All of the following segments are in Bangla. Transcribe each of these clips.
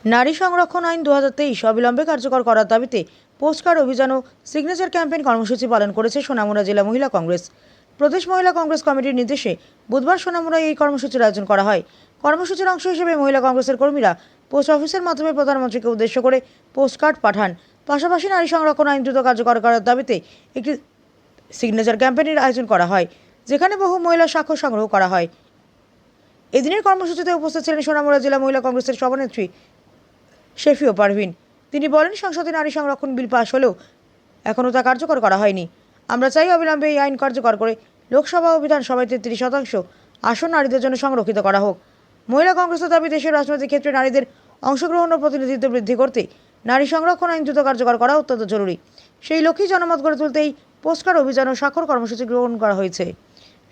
নারী সংরক্ষণ আইন 2023 অবিলম্বে কার্যকর করার দাবিতে পোস্টকার্ড অভিযান ও সিগনেচার ক্যাম্পেইন কর্মসূচি পালন করেছে সোনামুড়া জেলা মহিলা কংগ্রেস। প্রদেশ মহিলা কংগ্রেস কমিটির নির্দেশে বুধবার সোনামুড়ায় এই কর্মসূচির আয়োজন করা হয়। কর্মসূচির অংশ হিসেবে মহিলা কংগ্রেসের কর্মীরা পোস্ট অফিসের মাধ্যমে প্রধানমন্ত্রীকে উদ্দেশ্য করে পোস্টকার্ড পাঠান। পাশাপাশি নারী সংরক্ষণ আইন দ্রুত কার্যকর করার দাবিতে একটি সিগনেচার ক্যাম্পেইনের আয়োজন করা হয়, যেখানে বহু মহিলা স্বাক্ষর সংগ্রহ করা হয়। এদিনের কর্মসূচিতে উপস্থিত ছিলেন সোনামুড়া জেলা মহিলা কংগ্রেসের সভানেত্রী শেফিও পারভিন। তিনি বলেন, সংসদে নারী সংরক্ষণ বিল পাশ হলেও এখনও তা কার্যকর করা হয়নি। আমরা চাই অবিলম্বে এই আইন কার্যকর করে লোকসভা ও বিধানসভায় 33% আসন নারীদের জন্য সংরক্ষিত করা হোক। মহিলা কংগ্রেসের দাবি, দেশের রাজনৈতিক ক্ষেত্রে নারীদের অংশগ্রহণ ও প্রতিনিধিত্ব বৃদ্ধি করতে নারী সংরক্ষণ আইন দ্রুত কার্যকর করা অত্যন্ত জরুরি। সেই লক্ষ্যেই জনমত গড়ে তুলতে এই পোস্টকার্ড অভিযান ও স্বাক্ষর কর্মসূচি গ্রহণ করা হয়েছে।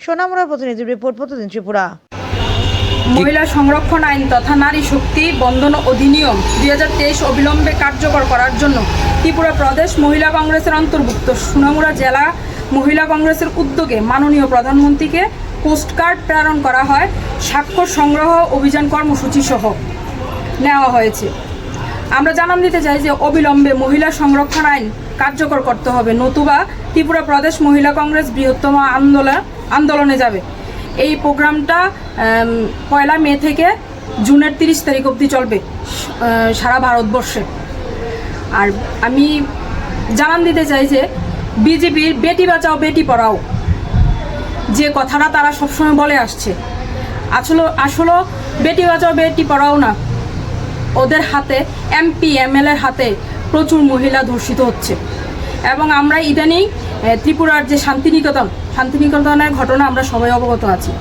সোনামুড়ার প্রতিনিধি রিপোর্ট, প্রতিদিন ত্রিপুরা। মহিলা সংরক্ষণ আইন তথা নারী শক্তি বন্ধন অধিনিয়ম 2023 অবিলম্বে কার্যকর করার জন্য ত্রিপুরা প্রদেশ মহিলা কংগ্রেসের অন্তর্ভুক্ত সোনামুড়া জেলা মহিলা কংগ্রেসের উদ্যোগে মাননীয় প্রধানমন্ত্রীকে পোস্টকার্ড প্রেরণ করা হয়। স্বাক্ষর সংগ্রহ অভিযান কর্মসূচি সহ নেওয়া হয়েছে। আমরা জানান দিতে চাই যে অবিলম্বে মহিলা সংরক্ষণ আইন কার্যকর করতে হবে, নতুবা ত্রিপুরা প্রদেশ মহিলা কংগ্রেস বৃহত্তম আন্দোলনে যাবে। এই প্রোগ্রামটা 1 মে থেকে জুনের 30 তারিখ অবধি চলবে সারা ভারতবর্ষে। আর আমি জানান দিতে চাই যে বিজেপির বেটি বাঁচাও বেটি পড়াও যে কথাটা তারা সবসময় বলে আসছে, আসলে বেটি বাঁচাও বেটি পড়াও না, ওদের হাতে এমপি এমএলএর হাতে প্রচুর মহিলা ধর্ষিত হচ্ছে। এবং আমরা ইদানিং ত্রিপুরার যে শান্তিনিকেতনের ঘটনা আমরা সবাই অবগত আছি।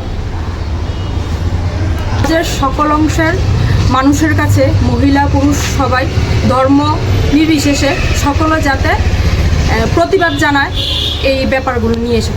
রাজ্যের সকল অংশের মানুষের কাছে মহিলা পুরুষ সবাই ধর্ম নির্বিশেষে সকলে যাতে প্রতিবাদ জানায় এই ব্যাপারগুলো নিয়ে এসে।